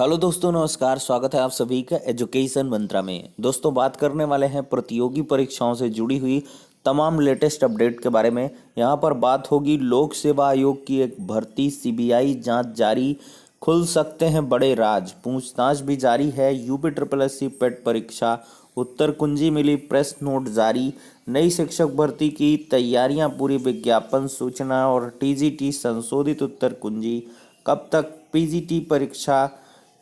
Hello दोस्तों, नमस्कार। स्वागत है आप सभी का एजुकेशन मंत्रा में। दोस्तों, बात करने वाले हैं प्रतियोगी परीक्षाओं से जुड़ी हुई तमाम लेटेस्ट अपडेट के बारे में। यहाँ पर बात होगी लोक सेवा आयोग की एक भर्ती सीबीआई जांच जारी, खुल सकते हैं बड़े राज, पूछताछ भी जारी है। यूपी ट्रिपल एससी पेट परीक्षा उत्तर कुंजी मिली प्रेस नोट जारी, नई शिक्षक भर्ती की तैयारियां पूरी, विज्ञापन सूचना और टीजीटी संशोधित उत्तर कुंजी कब तक। पीजीटी परीक्षा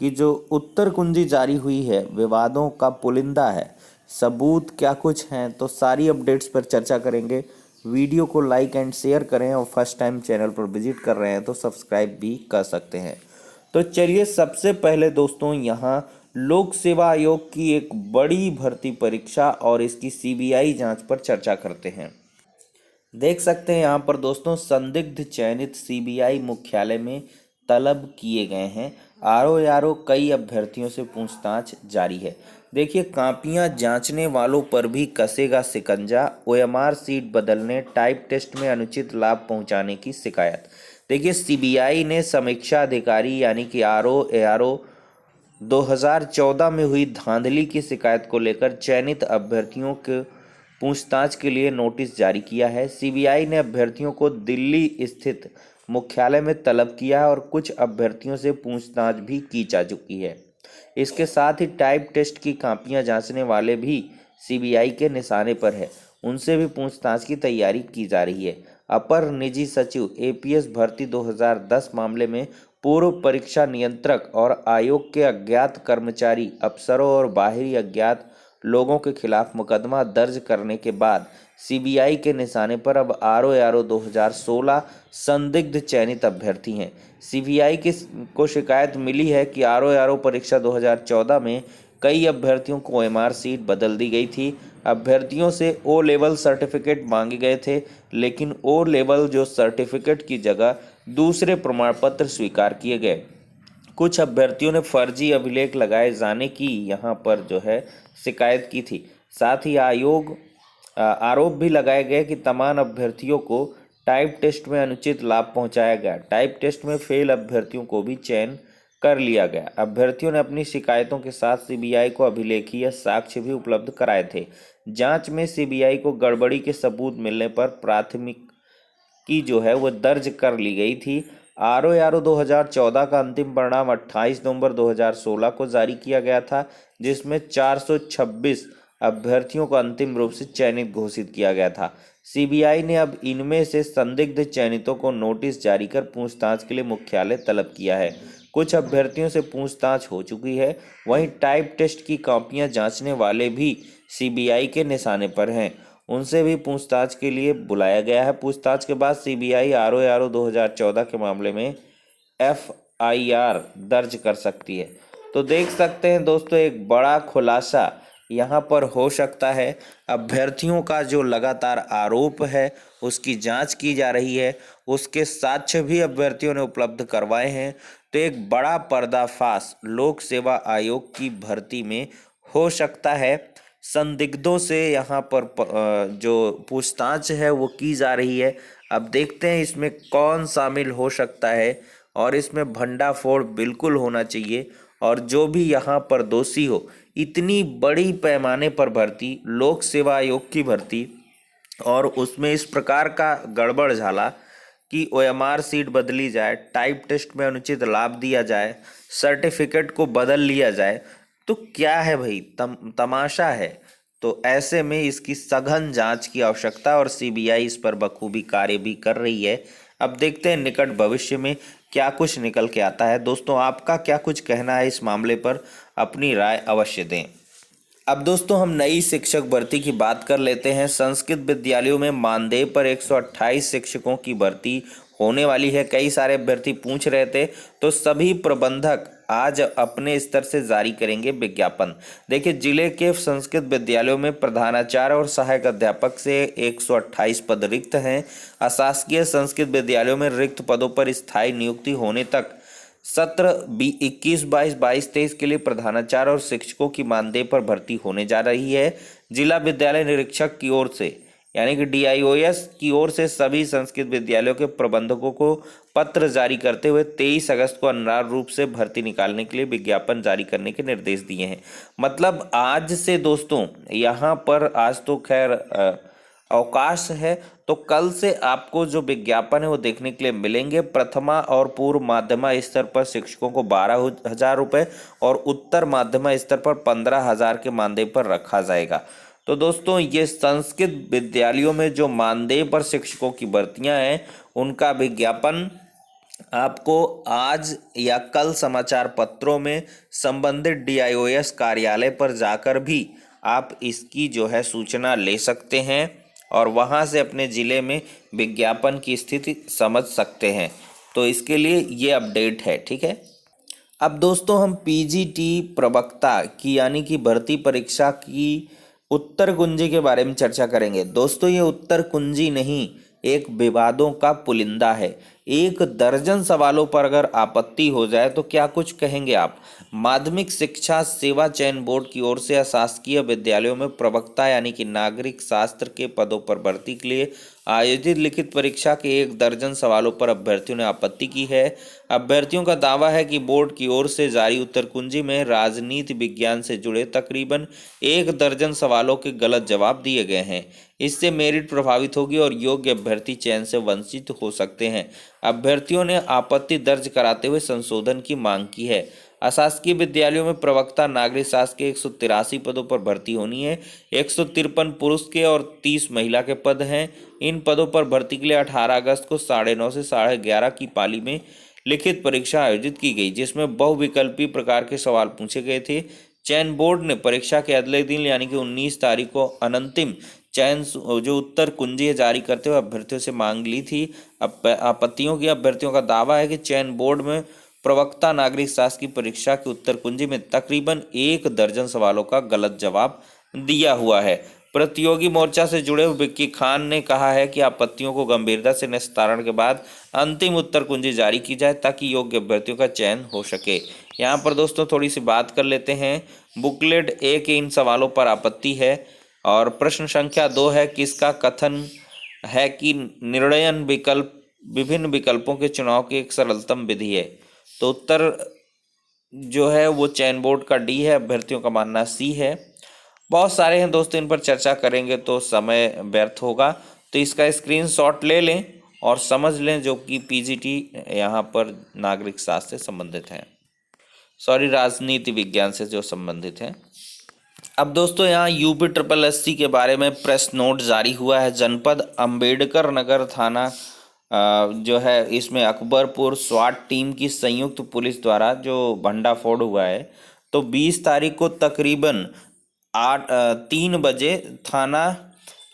कि जो उत्तर कुंजी जारी हुई है विवादों का पुलिंदा है, सबूत क्या कुछ हैं, तो सारी अपडेट्स पर चर्चा करेंगे। वीडियो को लाइक एंड शेयर करें और फर्स्ट टाइम चैनल पर विजिट कर रहे हैं तो सब्सक्राइब भी कर सकते हैं। तो चलिए, सबसे पहले दोस्तों यहाँ लोक सेवा आयोग की एक बड़ी भर्ती परीक्षा और इसकी सीबीआई जांच पर चर्चा करते हैं। देख सकते हैं यहाँ पर दोस्तों, संदिग्ध चयनित सीबीआई मुख्यालय में तलब किए गए हैं। आरओ कई अभ्यर्थियों से पूछताछ जारी है। देखिए, कापियां जांचने वालों पर भी कसेगा शिकंजा, ओएमआर सीट बदलने, टाइप टेस्ट में अनुचित लाभ पहुंचाने की शिकायत। देखिए, सीबीआई ने समीक्षा अधिकारी यानी कि आरओ 2014 में हुई धांधली की शिकायत को लेकर चयनित अभ्यर्थियों के पूछताछ के लिए नोटिस जारी किया है। सीबीआई ने अभ्यर्थियों को दिल्ली स्थित मुख्यालय में तलब किया है और कुछ अभ्यर्थियों से पूछताछ भी की जा चुकी है। इसके साथ ही टाइप टेस्ट की कापियां जांचने वाले भी सीबीआई के निशाने पर है, उनसे भी पूछताछ की तैयारी की जा रही है। अपर निजी सचिव एपीएस भर्ती 2010 मामले में पूर्व परीक्षा नियंत्रक और आयोग के अज्ञात कर्मचारी, अफसरों और बाहरी अज्ञात लोगों के खिलाफ मुकदमा दर्ज करने के बाद सीबीआई के निशाने पर अब आरओ 2016 संदिग्ध चयनित अभ्यर्थी हैं। सीबीआई को शिकायत मिली है कि आरओ परीक्षा 2014 में कई अभ्यर्थियों को ओएमआर सीट बदल दी गई थी। अभ्यर्थियों से ओ लेवल सर्टिफिकेट मांगे गए थे, लेकिन ओ लेवल जो सर्टिफिकेट की जगह दूसरे प्रमाण पत्र स्वीकार किए गए। कुछ अभ्यर्थियों ने फर्जी अभिलेख लगाए जाने की यहाँ पर जो है शिकायत की थी। साथ ही आरोप भी लगाए गए कि तमाम अभ्यर्थियों को टाइप टेस्ट में अनुचित लाभ पहुंचाया गया। टाइप टेस्ट में फेल अभ्यर्थियों को भी चयन कर लिया गया। अभ्यर्थियों ने अपनी शिकायतों के साथ सीबीआई को अभिलेखीय साक्ष्य भी उपलब्ध कराए थे। जांच में सीबीआई को गड़बड़ी के सबूत मिलने पर प्राथमिकी जो है वो दर्ज कर ली गई थी। आरओ 2014 का अंतिम परिणाम 28 नवंबर 2016 को जारी किया गया था, जिसमें 426 अभ्यर्थियों को अंतिम रूप से चयनित घोषित किया गया था। सीबीआई ने अब इनमें से संदिग्ध चयनितों को नोटिस जारी कर पूछताछ के लिए मुख्यालय तलब किया है। कुछ अभ्यर्थियों से पूछताछ हो चुकी है, वहीं टाइप टेस्ट की कॉपियां जांचने वाले भी सीबीआई के निशाने पर हैं, उनसे भी पूछताछ के लिए बुलाया गया है। पूछताछ के बाद सीबीआई आरओ 2014 के मामले में एफआईआर दर्ज कर सकती है। तो देख सकते हैं दोस्तों, एक बड़ा खुलासा यहाँ पर हो सकता है। अभ्यर्थियों का जो लगातार आरोप है उसकी जांच की जा रही है, उसके साक्ष्य भी अभ्यर्थियों ने उपलब्ध करवाए हैं। तो एक बड़ा पर्दाफाश लोक सेवा आयोग की भर्ती में हो सकता है। संदिग्धों से यहाँ पर जो पूछताछ है वो की जा रही है। अब देखते हैं इसमें कौन शामिल हो सकता है, और इसमें भंडाफोड़ बिल्कुल होना चाहिए। और जो भी यहाँ पर दोषी हो, इतनी बड़ी पैमाने पर भर्ती, लोक सेवा आयोग की भर्ती, और उसमें इस प्रकार का गड़बड़ झाला कि ओएमआर सीट बदली जाए, टाइप टेस्ट में अनुचित लाभ दिया जाए, सर्टिफिकेट को बदल लिया जाए, तो क्या है भाई, तमाशा है। तो ऐसे में इसकी सघन जांच की आवश्यकता, और सीबीआई इस पर बखूबी कार्य भी कर रही है। अब देखते हैं निकट भविष्य में क्या कुछ निकल के आता है। दोस्तों, आपका क्या कुछ कहना है इस मामले पर, अपनी राय अवश्य दें। अब दोस्तों, हम नई शिक्षक भर्ती की बात कर लेते हैं। संस्कृत विद्यालयों में मानदेय पर 128 शिक्षकों की भर्ती होने वाली है। कई सारे अभ्यर्थी पूछ रहे थे, तो सभी प्रबंधक आज अपने स्तर से जारी करेंगे विज्ञापन। देखिए, जिले के संस्कृत विद्यालयों में प्रधानाचार्य और सहायक अध्यापक से 128 पद रिक्त हैं। अशासकीय संस्कृत विद्यालयों में रिक्त पदों पर स्थायी नियुक्ति होने तक सत्र 21-22, 22-23 के लिए प्रधानाचार्य और शिक्षकों की मानदेय पर भर्ती होने जा रही है। जिला विद्यालय निरीक्षक की ओर से यानी कि DIOS की ओर से सभी संस्कृत विद्यालयों के प्रबंधकों को पत्र जारी करते हुए 23 अगस्त को अनिवार्य रूप से भर्ती निकालने के लिए विज्ञापन जारी करने के निर्देश दिए हैं। मतलब आज से दोस्तों यहाँ पर आज तो खैर अवकाश है, तो कल से आपको जो विज्ञापन है वो देखने के लिए मिलेंगे। प्रथमा और पूर्व माध्यमा स्तर पर शिक्षकों को 12,000 रुपये और उत्तर माध्यमा स्तर पर 15,000 के मानदेय पर रखा जाएगा। तो दोस्तों ये संस्कृत विद्यालयों में जो मानदेय पर शिक्षकों की भर्तियां हैं उनका विज्ञापन आपको आज या कल समाचार पत्रों में संबंधित DIOS कार्यालय पर जाकर भी आप इसकी जो है सूचना ले सकते हैं और वहां से अपने ज़िले में विज्ञापन की स्थिति समझ सकते हैं। तो इसके लिए ये अपडेट है, ठीक है। अब दोस्तों हम PGT प्रवक्ता की यानी कि भर्ती परीक्षा की उत्तर कुंजी के बारे में चर्चा करेंगे। दोस्तों ये उत्तर कुंजी नहीं, एक विवादों का पुलिंदा है। 1 दर्जन सवालों पर अगर आपत्ति हो जाए तो क्या कुछ कहेंगे आप। माध्यमिक शिक्षा सेवा चयन बोर्ड की ओर से अशासकीय विद्यालयों में प्रवक्ता यानी कि नागरिक शास्त्र के पदों पर भर्ती के लिए आयोजित लिखित परीक्षा के 1 दर्जन सवालों पर अभ्यर्थियों ने आपत्ति की है। अभ्यर्थियों का दावा है कि बोर्ड की ओर से जारी उत्तर कुंजी में राजनीति विज्ञान से जुड़े तकरीबन 1 दर्जन सवालों के गलत जवाब दिए गए हैं। इससे मेरिट प्रभावित होगी और योग्य अभ्यर्थी चयन से वंचित हो सकते हैं। अभ्यर्थियों ने आपत्ति दर्ज कराते हुए संशोधन की मांग की है। अशासकीय विद्यालयों में प्रवक्ता नागरिक शास्त्र के 183 पदों पर भर्ती होनी है। 153 पुरुष के और 30 महिला के पद हैं। इन पदों पर भर्ती के लिए 18 अगस्त को 9:30 से 11:30 की पाली में लिखित परीक्षा आयोजित की गई, जिसमें बहुविकल्पी प्रकार के सवाल पूछे गए थे। चयन बोर्ड ने परीक्षा के अगले दिन यानी कि 19 तारीख को अनंतिम चयन जो उत्तर कुंजी जारी करते हुए अभ्यर्थियों से मांग ली थी। आपत्तियों की अभ्यर्थियों का दावा है कि चयन बोर्ड में प्रवक्ता नागरिक शास्त्र की परीक्षा की उत्तर कुंजी में तकरीबन 1 दर्जन सवालों का गलत जवाब दिया हुआ है। प्रतियोगी मोर्चा से जुड़े विक्की खान ने कहा है कि आपत्तियों को गंभीरता से निस्तारण के बाद अंतिम उत्तर कुंजी जारी की जाए ताकि योग्य अभ्यर्थियों का चयन हो सके। यहाँ पर दोस्तों थोड़ी सी बात कर लेते हैं। बुकलेट A के इन सवालों पर आपत्ति है और प्रश्न संख्या 2 है किसका कथन है कि निर्णयन विकल्प विभिन्न विकल्पों के चुनाव की एक सरलतम विधि है। तो उत्तर जो है वो चयन बोर्ड का D है, अभ्यर्थियों का मानना C है। बहुत सारे हैं दोस्तों, इन पर चर्चा करेंगे तो समय व्यर्थ होगा, तो इसका स्क्रीनशॉट ले लें और समझ लें जो कि PGT यहाँ पर नागरिक शास्त्र से संबंधित है, राजनीति विज्ञान से जो संबंधित है। अब दोस्तों यहाँ UPSSC के बारे में प्रेस नोट जारी हुआ है। जनपद अंबेडकर नगर थाना जो है इसमें अकबरपुर स्वाट टीम की संयुक्त पुलिस द्वारा जो भंडाफोड़ हुआ है, तो 20 तारीख को तकरीबन 3 बजे थाना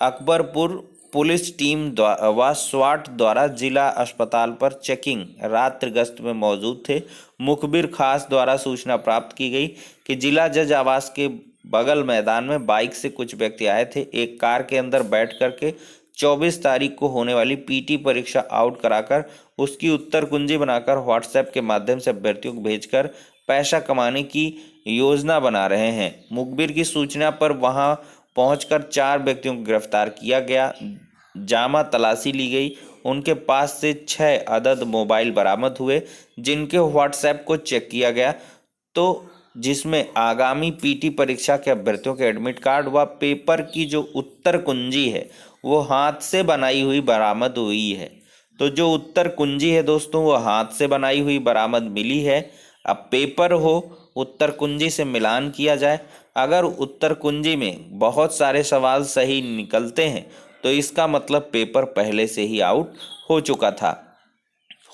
अकबरपुर पुलिस टीम व स्वाट द्वारा जिला अस्पताल पर चेकिंग रात्रि गश्त में मौजूद थे। मुखबिर खास द्वारा सूचना प्राप्त की गई कि जिला जज आवास के बगल मैदान में बाइक से कुछ व्यक्ति आए थे। एक कार के अंदर बैठ करके 24 तारीख को होने वाली PT परीक्षा आउट कराकर उसकी उत्तर कुंजी बनाकर व्हाट्सएप के माध्यम से अभ्यर्थियों को भेजकर पैसा कमाने की योजना बना रहे हैं। मुखबिर की सूचना पर वहां पहुंचकर 4 व्यक्तियों को गिरफ्तार किया गया। जामा तलाशी ली गई। उनके पास से 6 अदद मोबाइल बरामद हुए जिनके व्हाट्सएप को चेक किया गया, तो जिसमें आगामी PT परीक्षा के अभ्यर्थियों के एडमिट कार्ड व पेपर की जो उत्तर कुंजी है वो हाथ से बनाई हुई बरामद हुई है। तो जो उत्तर कुंजी है दोस्तों वो हाथ से बनाई हुई बरामद मिली है। अब पेपर हो उत्तर कुंजी से मिलान किया जाए। अगर उत्तर कुंजी में बहुत सारे सवाल सही निकलते हैं तो इसका मतलब पेपर पहले से ही आउट हो चुका था।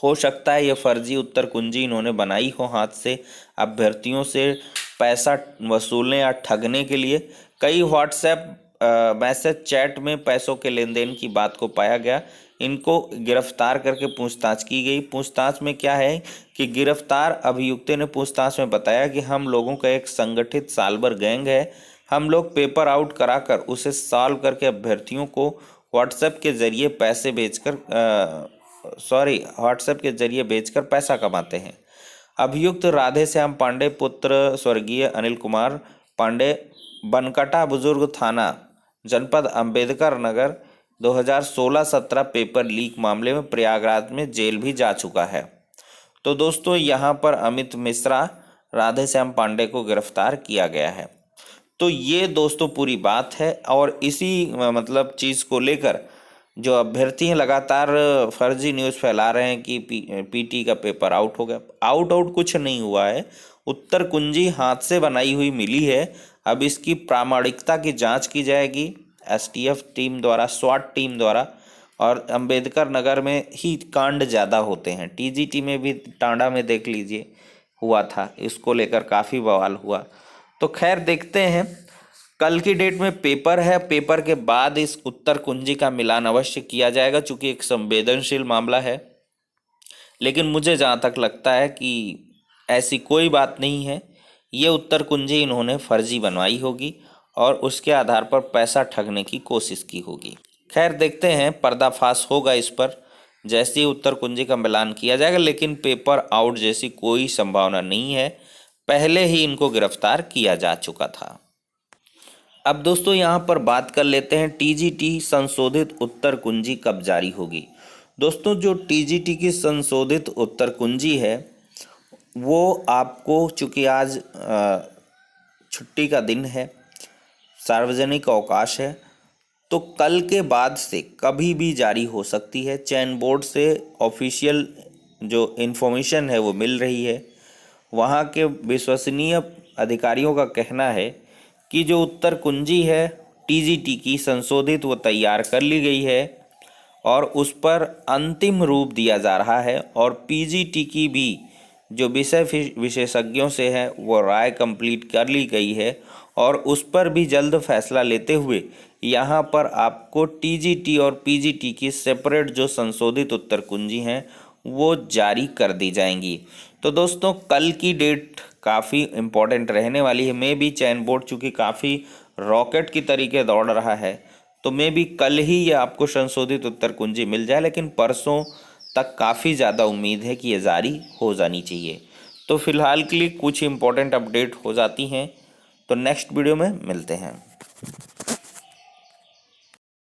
हो सकता है ये फर्जी उत्तर कुंजी इन्होंने बनाई हो हाथ से अभ्यर्थियों से पैसा वसूलने या ठगने के लिए। कई व्हाट्सएप मैसेज चैट में पैसों के लेन देन की बात को पाया गया। इनको गिरफ्तार करके पूछताछ की गई। पूछताछ में क्या है कि गिरफ्तार अभियुक्तों ने पूछताछ में बताया कि हम लोगों का एक संगठित सालभर गैंग है। हम लोग पेपर आउट कराकर उसे सॉल्व करके अभ्यर्थियों को व्हाट्सएप के जरिए बेचकर पैसा कमाते हैं। अभियुक्त राधेश्याम पांडे पुत्र स्वर्गीय अनिल कुमार पांडे बनकटा बुजुर्ग थाना जनपद अंबेडकर नगर 2016-17 पेपर लीक मामले में प्रयागराज में जेल भी जा चुका है। तो दोस्तों यहाँ पर अमित मिश्रा, राधेश्याम पांडे को गिरफ्तार किया गया है। तो ये दोस्तों पूरी बात है, और इसी मतलब चीज़ को लेकर जो अभ्यर्थी हैं लगातार फर्जी न्यूज़ फैला रहे हैं कि पीटी का पेपर आउट हो गया। आउट कुछ नहीं हुआ है। उत्तर कुंजी हाथ से बनाई हुई मिली है। अब इसकी प्रामाणिकता की जांच की जाएगी एसटीएफ टीम द्वारा, स्वाट टीम द्वारा। और अंबेडकर नगर में ही कांड ज़्यादा होते हैं, टीजीटी में भी, टांडा में देख लीजिए हुआ था, इसको लेकर काफ़ी बवाल हुआ। तो खैर देखते हैं, कल की डेट में पेपर है, पेपर के बाद इस उत्तर कुंजी का मिलान अवश्य किया जाएगा, चूंकि एक संवेदनशील मामला है। लेकिन मुझे जहाँ तक लगता है कि ऐसी कोई बात नहीं है, ये उत्तर कुंजी इन्होंने फर्जी बनवाई होगी और उसके आधार पर पैसा ठगने की कोशिश की होगी। खैर देखते हैं, पर्दाफाश होगा इस पर जैसे ही उत्तर कुंजी का मिलान किया जाएगा। लेकिन पेपर आउट जैसी कोई संभावना नहीं है, पहले ही इनको गिरफ्तार किया जा चुका था। अब दोस्तों यहाँ पर बात कर लेते हैं टीजीटी संशोधित उत्तर कुंजी कब जारी होगी। दोस्तों जो टीजीटी की संशोधित उत्तर कुंजी है वो आपको, चूँकि आज छुट्टी का दिन है, सार्वजनिक अवकाश है, तो कल के बाद से कभी भी जारी हो सकती है। चयन बोर्ड से ऑफिशियल जो इन्फॉर्मेशन है वो मिल रही है। वहाँ के विश्वसनीय अधिकारियों का कहना है कि जो उत्तर कुंजी है टीजीटी की संशोधित वो तैयार कर ली गई है और उस पर अंतिम रूप दिया जा रहा है। और पीजीटी की भी जो विषय विशेषज्ञों से है वो राय कंप्लीट कर ली गई है और उस पर भी जल्द फैसला लेते हुए यहाँ पर आपको टीजीटी और पीजीटी की सेपरेट जो संशोधित उत्तर कुंजी हैं वो जारी कर दी जाएंगी। तो दोस्तों कल की डेट काफ़ी इम्पोर्टेंट रहने वाली है। मे भी चयन बोर्ड चूँकि काफ़ी रॉकेट की तरीके दौड़ रहा है, तो मे भी कल ही ये आपको संशोधित उत्तर कुंजी मिल जाए, लेकिन परसों तक काफ़ी ज़्यादा उम्मीद है कि ये जारी हो जानी चाहिए। तो फिलहाल के लिए कुछ इम्पोर्टेंट अपडेट हो जाती हैं, तो नेक्स्ट वीडियो में मिलते हैं।